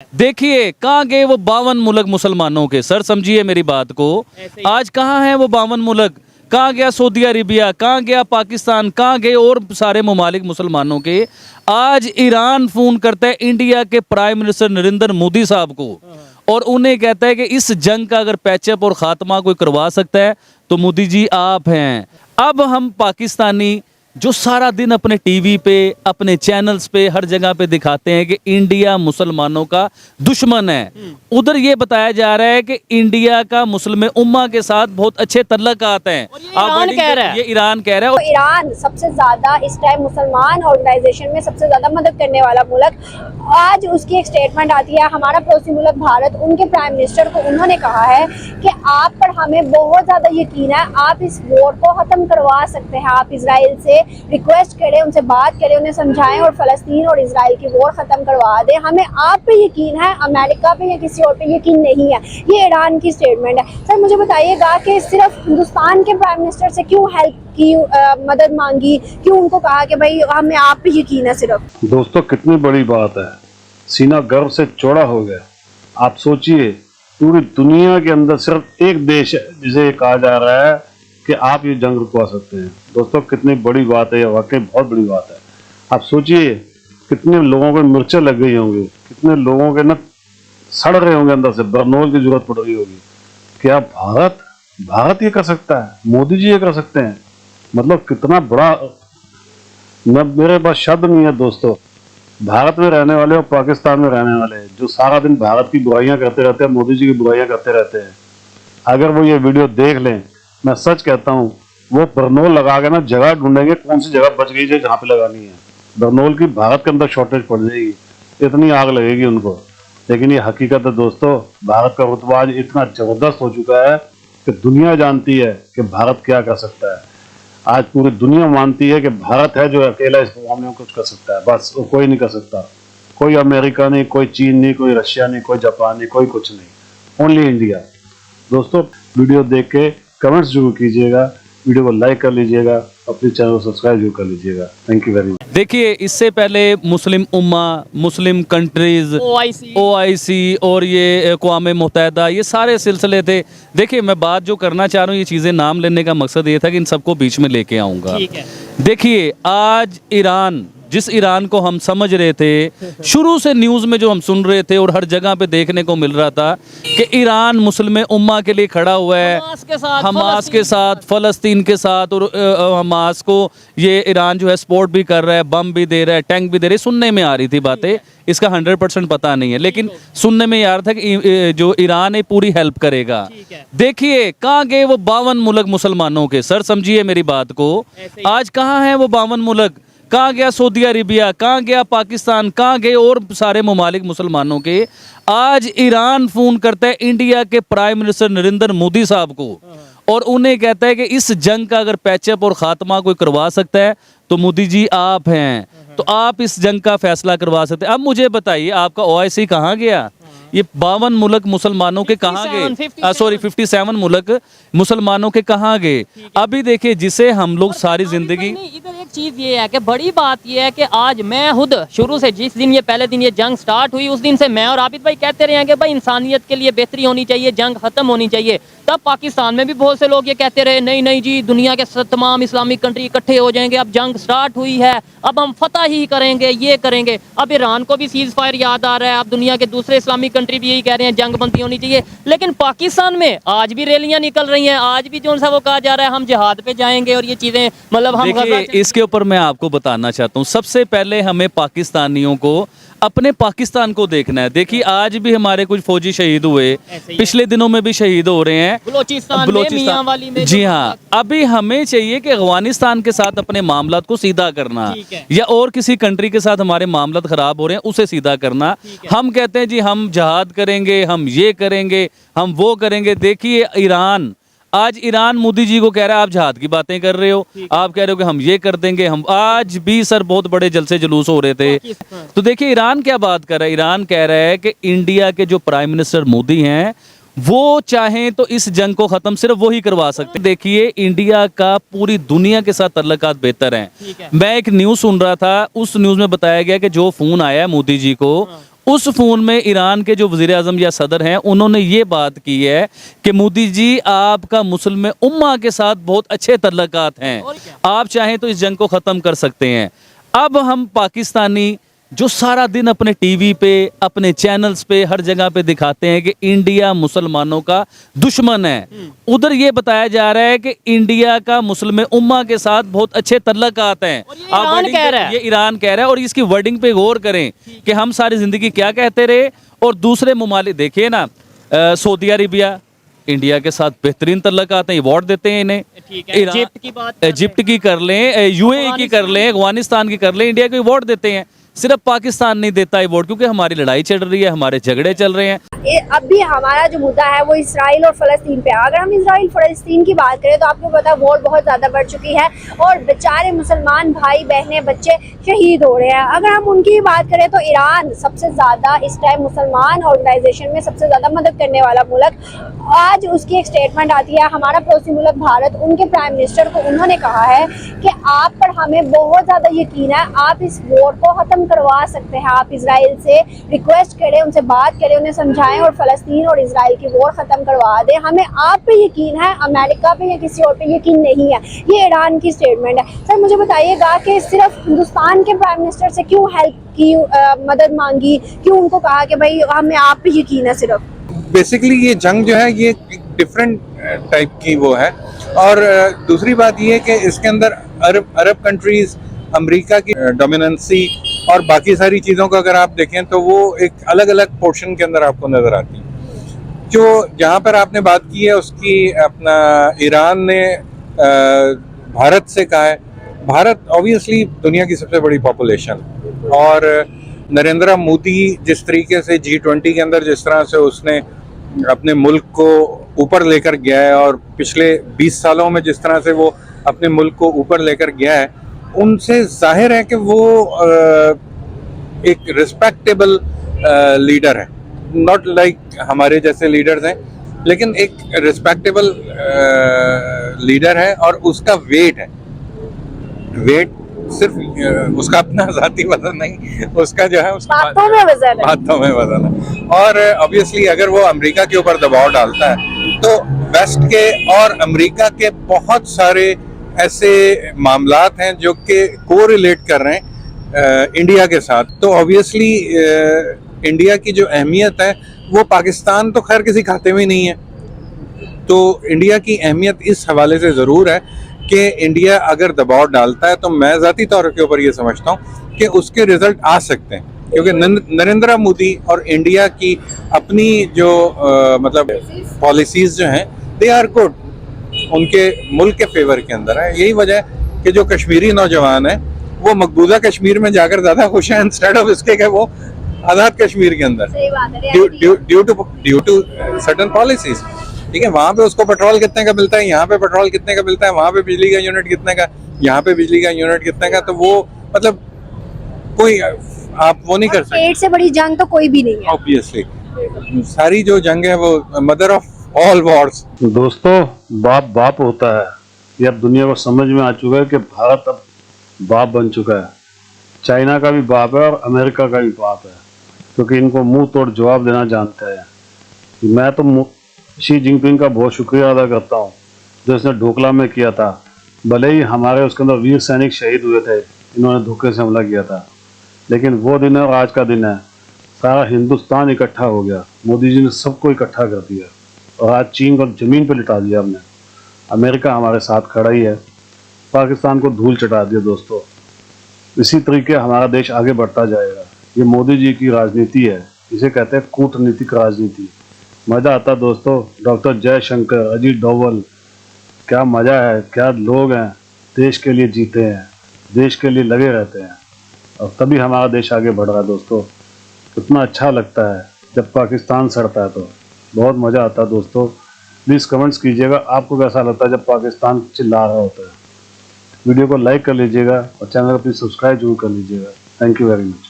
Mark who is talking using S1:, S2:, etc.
S1: देखिए कहाँ गए वो 52 मुल्क मुसलमानों के। सर समझिए मेरी बात को, आज कहाँ हैं वो 52 मुल्क? कहाँ गया सऊदी अरेबिया, कहाँ गया पाकिस्तान, कहाँ गए और सारे ममालिक मुसलमानों के? आज ईरान फ़ोन करता है इंडिया के प्राइम मिनिस्टर नरेंद्र मोदी साहब को और उन्हें कहता है कि इस जंग का अगर पैचअप और ख़ात्मा कोई करवा सकता है तो मोदी जी आप हैं। अब हम पाकिस्तानी जो सारा दिन अपने टीवी पे, अपने चैनल्स पे, हर जगह पे दिखाते हैं कि इंडिया मुसलमानों का दुश्मन है, उधर ये बताया जा रहा है कि इंडिया का मुस्लिम उम्मा के साथ बहुत अच्छे तल्लुकात हैं।
S2: ईरान कह रहा है,
S1: ये ईरान कह रहा है।
S3: तो ईरान सबसे ज्यादा इस टाइम मुसलमान ऑर्गेनाइजेशन में सबसे ज्यादा मदद करने वाला मुल्क, आज उसकी एक स्टेटमेंट आती है, हमारा पड़ोसी मुल्क भारत, उनके प्राइम मिनिस्टर को उन्होंने कहा है कि आप पर हमें बहुत ज्यादा यकीन है, आप इस वॉर को खत्म करवा सकते हैं। आप इजराइल से रिक्वेस्ट करें, उनसे बात करें, उन्हें समझाएं और फलस्तीन और इजराइल की वॉर खत्म करवा दें। हमें आप पे यकीन है, अमेरिका पे या किसी और पे यकीन नहीं है। ये ईरान की स्टेटमेंट है। सर मुझे बताइएगा कि सिर्फ हिंदुस्तान के प्राइम मिनिस्टर से क्यों हेल्प की, मदद मांगी, क्यों उनको कहा कि भाई हमें आप पे यकीन है सिर्फ?
S4: दोस्तों कितनी बड़ी बात है, सीना गर्व से चौड़ा हो गया। आप सोचिए पूरी दुनिया के अंदर सिर्फ एक देश है जिसे कहा जा रहा है कि आप ये जंग रुकवा सकते हैं। दोस्तों कितनी बड़ी बात है, ये वाकई बहुत बड़ी बात है। आप सोचिए कितने लोगों को मिर्चें लग गई होंगी, कितने लोगों के ना सड़ रहे होंगे अंदर से, बरनौल की जरूरत पड़ रही होगी। क्या भारत ये कर सकता है? मोदी जी ये कर सकते हैं? मतलब कितना बड़ा, मेरे पास शब्द नहीं है दोस्तों। भारत में रहने वाले और पाकिस्तान में रहने वाले जो सारा दिन भारत की बुराइयां करते रहते हैं, मोदी जी की बुराइयां करते रहते हैं, अगर वो ये वीडियो देख लें, मैं सच कहता हूँ वो बरनौल लगा के ना जगह ढूंढेंगे कौन सी जगह बच गई है जहाँ पे लगानी है। बरनौल की भारत के अंदर शॉर्टेज पड़ जाएगी, इतनी आग लगेगी उनको। लेकिन ये हकीकत है दोस्तों, भारत का रुतबा आज इतना जबरदस्त हो चुका है कि दुनिया जानती है कि भारत क्या कर सकता है। आज पूरी दुनिया मानती है कि भारत है जो अकेला इस मामले में कुछ कर सकता है, बस वो कोई नहीं कर सकता। कोई अमेरिका नहीं, कोई चीन नहीं, कोई रशिया नहीं, कोई जापान नहीं, कोई कुछ नहीं, ओनली इंडिया। दोस्तों वीडियो देख के कमेंट्स जरूर कीजिएगा, वीडियो को लाइक कर लीजिएगा, अपने चैनल को सब्सक्राइब जरूर कर लीजिएगा। Thank you very much.
S1: देखिए इससे पहले मुस्लिम उम्मा, मुस्लिम कंट्रीज, OIC और ये अक़वाम मुत्तहिदा, ये सारे सिलसिले थे। देखिए मैं बात जो करना चाह रहा हूँ, ये चीज़ें नाम लेने का मकसद ये था कि इन सबको बीच में लेके आऊँगा। देखिए आज ईरान, जिस ईरान को हम समझ रहे थे, शुरू से न्यूज़ में जो हम सुन रहे थे और हर जगह पे देखने को मिल रहा था कि ईरान मुस्लिम उम्मा के लिए खड़ा हुआ है, हमास के साथ, फ़लस्तीन के साथ, और हमास को ये ईरान जो है सपोर्ट भी कर रहा है, बम भी दे रहा है, टैंक भी दे रहा है। सुनने में आ रही थी बातें, इसका 100% पता नहीं है, लेकिन सुनने में आ रहा था कि जो ईरान है पूरी हेल्प करेगा। देखिए कहाँ गए वो 52 मुल्क मुसलमानों के। सर समझिए मेरी बात को, आज कहाँ हैं वो 52 मुल्क? कहाँ गया सऊदी अरेबिया, कहाँ गया पाकिस्तान, कहाँ गए और सारे ममालिक मुसलमानों के? आज ईरान फ़ोन करता है इंडिया के प्राइम मिनिस्टर नरेंद्र मोदी साहब को और उन्हें कहता है कि इस जंग का अगर पैचअप और ख़ात्मा कोई करवा सकता है तो मोदी जी आप हैं, तो आप इस जंग का फैसला करवा सकते हैं। अब मुझे बताइए आपका OIC कहाँ गया? ये 52 मुल्क मुसलमानों के कहाँ गए? 57 मुल्क मुसलमानों के कहाँ गए? अभी देखिए जिसे हम लोग सारी जिंदगी,
S2: इधर एक चीज ये है कि बड़ी बात ये है कि आज मैं खुद शुरू से, जिस दिन ये पहले दिन ये जंग स्टार्ट हुई, उस दिन से मैं और आबिद भाई कहते रहे हैं कि भाई इंसानियत के लिए बेहतरी होनी चाहिए, जंग खत्म होनी चाहिए। तब पाकिस्तान में भी बहुत से लोग ये कहते रहे नहीं नहीं जी, दुनिया के तमाम इस्लामिक कंट्री इकट्ठे हो जाएंगे, अब जंग स्टार्ट हुई है, अब हम फतह ही करेंगे, ये करेंगे। अब ईरान को भी सीज फायर याद आ रहा है, अब दुनिया के दूसरे इस्लामिक कंट्री भी यही कह रहे हैं जंग बंदी होनी चाहिए। लेकिन पाकिस्तान में आज भी रैलियां निकल रही हैं, आज भी जो सा वो कहा जा रहा है हम जिहाद पे जाएंगे और ये चीजें, मतलब हम
S1: इसके ऊपर मैं आपको बताना चाहता हूँ। सबसे पहले हमें पाकिस्तानियों को अपने पाकिस्तान को देखना है। देखिए आज भी हमारे कुछ फौजी शहीद हुए, पिछले दिनों में भी शहीद हो रहे हैं बलूचिस्तान। जी हाँ, अभी हमें चाहिए कि अफगानिस्तान के साथ अपने मामलात को सीधा करना, या और किसी कंट्री के साथ हमारे मामलात खराब हो रहे हैं उसे सीधा करना। हम कहते हैं जी हम जहाद करेंगे, हम ये करेंगे, हम वो करेंगे। देखिए ईरान, आज ईरान मोदी जी को कह रहा है आप जहाद की बातें कर रहे हो, आप कह रहे हो कि हम ये कर देंगे, हम आज भी सर बहुत बड़े जलसे जुलूस हो रहे थे। तो देखिए ईरान क्या बात कर रहा है, ईरान कह रहा है कि इंडिया के जो प्राइम मिनिस्टर मोदी हैं वो चाहें तो इस जंग को खत्म सिर्फ वो ही करवा सकते। देखिए इंडिया का पूरी दुनिया के साथ तल्लुकात बेहतर हैं। मैं एक न्यूज़ सुन रहा था, उस न्यूज़ में बताया गया कि जो फ़ोन आया है मोदी जी को, उस फ़ोन में ईरान के जो वज़ीर आज़म या सदर हैं उन्होंने ये बात की है कि मोदी जी आपका मुस्लिम उम्मा के साथ बहुत अच्छे तल्लुकात हैं, आप चाहें तो इस जंग को ख़त्म कर सकते हैं। अब हम पाकिस्तानी जो सारा दिन अपने टीवी पे, अपने चैनल्स पे, हर जगह पे दिखाते हैं कि इंडिया मुसलमानों का दुश्मन है, उधर ये बताया जा रहा है कि इंडिया का मुस्लिम उम्मा के साथ बहुत अच्छे तल्लुकात हैं।
S2: ईरान
S1: वर्डिंग
S2: कह
S1: पे-
S2: रहा है।
S1: ये ईरान कह रहा है और इसकी वर्डिंग पे गौर करें कि हम सारी जिंदगी क्या कहते रहे। और दूसरे ममालिक देखिए ना, सऊदी अरेबिया इंडिया के साथ बेहतरीन तल्लुकात हैं, अवार्ड देते हैं इन्हें।
S2: ठीक है, इजिप्ट की बात कर लें।
S1: इजिप्ट की कर लें, यूएई की कर लें, अफगानिस्तान की कर लें, इंडिया को अवार्ड देते हैं। सिर्फ पाकिस्तान नहीं देता अवार्ड क्योंकि हमारी लड़ाई चल रही है, हमारे झगड़े चल रहे हैं।
S3: अब भी हमारा जो मुद्दा है वो इसराइल और फ़लस्तीन पे है। अगर हम इसराइल फ़लस्तीन की बात करें तो आपको पता है वॉर बहुत ज़्यादा बढ़ चुकी है और बेचारे मुसलमान भाई बहनें बच्चे शहीद हो रहे हैं। अगर हम उनकी बात करें तो ईरान सबसे ज़्यादा इस टाइम मुसलमान ऑर्गेनाइजेशन में सबसे ज़्यादा मदद करने वाला मुल्क, आज उसकी एक स्टेटमेंट आती है। हमारा पड़ोसी मुल्क भारत, उनके प्राइम मिनिस्टर को उन्होंने कहा है कि आप पर हमें बहुत ज़्यादा यकीन है, आप इस वॉर को ख़त्म करवा सकते हैं। आप इसराइल से रिक्वेस्ट करें, उनसे बात करें, उन्हें समझाएं और फ़लस्तीन और इसराइल की वॉर ख़त्म करवा दें। हमें आप पे यकीन है, अमेरिका पे या किसी और पे यकीन नहीं है। ये ईरान की स्टेटमेंट है। सर मुझे बताइएगा कि सिर्फ हिंदुस्तान के प्राइम मिनिस्टर से क्यों हेल्प की, मदद मांगी, क्यों उनको कहा कि भाई हमें आप पे यकीन है सिर्फ?
S5: बेसिकली ये जंग जो है ये डिफरेंट टाइप की वो है। और दूसरी बात ये है कि इसके अंदर अरब कंट्रीज, अमेरिका की डोमिनेंसी और बाकी सारी चीज़ों को अगर आप देखें तो वो एक अलग अलग पोर्शन के अंदर आपको नज़र आती है। जो जहाँ पर आपने बात की है उसकी अपना ईरान ने भारत से कहा है। भारत ऑब्वियसली दुनिया की सबसे बड़ी पॉपुलेशन और नरेंद्र मोदी जिस तरीके से G20 के अंदर जिस तरह से उसने अपने मुल्क को ऊपर लेकर गया है और पिछले 20 सालों में जिस तरह से वो अपने मुल्क को ऊपर लेकर गया है, उनसे जाहिर है कि वो एक रिस्पेक्टेबल लीडर है। नॉट लाइक हमारे जैसे लीडर्स हैं, लेकिन एक रिस्पेक्टेबल लीडर है और उसका वेट है। वेट सिर्फ उसका अपना ज़ाती वजन नहीं, उसका जो है उसका
S3: बातों में वजन है।
S5: बातों में वजन है। और ऑब्वियसली अगर वो अमेरिका के ऊपर दबाव डालता है तो वेस्ट के और अमेरिका के बहुत सारे ऐसे मामलात हैं जो कि कोरिलेट कर रहे हैं इंडिया के साथ। तो ऑब्वियसली इंडिया की जो अहमियत है वो पाकिस्तान तो खैर किसी खाते में नहीं है। तो इंडिया की अहमियत इस हवाले से ज़रूर है कि इंडिया अगर दबाव डालता है तो मैं ज़ाती तौर के ऊपर ये समझता हूँ कि उसके रिजल्ट आ सकते हैं, क्योंकि नरेंद्र मोदी और इंडिया की अपनी जो मतलब पॉलिसीज़ जो हैं दे आर गुड, उनके मुल्क के फेवर के अंदर है। यही वजह है कि जो कश्मीरी नौजवान है वो मकबूजा कश्मीर में जाकर ज़्यादा खुश हैं इंस्टेड ऑफ इसके कि वो आज़ाद कश्मीर के अंदर
S3: सही बात है।
S5: Due to certain policies. ठीक है, वहाँ पे उसको पेट्रोल कितने का मिलता है, यहाँ पे पेट्रोल कितने का मिलता है, वहाँ पे बिजली का यूनिट कितने का, यहाँ पे बिजली का यूनिट कितने का। तो वो मतलब कोई आप वो नहीं कर सकते।
S3: पेट से बड़ी जंग तो कोई भी नहीं है।
S5: ऑब्वियसली सारी जो जंग है वो मदर ऑफ ऑल वॉर्स।
S4: दोस्तों, बाप बाप होता है, ये अब दुनिया को समझ में आ चुका है कि भारत अब बाप बन चुका है। चाइना का भी बाप है और अमेरिका का भी बाप है, क्योंकि इनको मुंह तोड़ जवाब देना जानते हैं। मैं तो शी जिनपिंग का बहुत शुक्रिया अदा करता हूँ जो इसने ढोकला में किया था। भले ही हमारे उसके अंदर वीर सैनिक शहीद हुए थे, इन्होंने धोखे से हमला किया था, लेकिन वो दिन है और आज का दिन है। सारा हिंदुस्तान इकट्ठा हो गया, मोदी जी ने सबको इकट्ठा कर दिया और आज चीन को ज़मीन पर लिटा दिया हमने। अमेरिका हमारे साथ खड़ा ही है, पाकिस्तान को धूल चटा दिया। दोस्तों, इसी तरीके हमारा देश आगे बढ़ता जाएगा। ये मोदी जी की राजनीति है, इसे कहते हैं कूटनीतिक राजनीति। मज़ा आता दोस्तों। डॉक्टर जयशंकर, अजीत डोवल, क्या मज़ा है, क्या लोग हैं, देश के लिए जीते हैं, देश के लिए लगे रहते हैं और तभी हमारा देश आगे बढ़ रहा है। दोस्तों, कितना अच्छा लगता है जब पाकिस्तान सड़ता है, तो बहुत मज़ा आता है। दोस्तों, प्लीज़ कमेंट्स कीजिएगा आपको कैसा लगता है जब पाकिस्तान चिल्ला रहा होता है। वीडियो को लाइक कर लीजिएगा और चैनल को प्लीज़ सब्सक्राइब जरूर कर लीजिएगा। Thank you very much.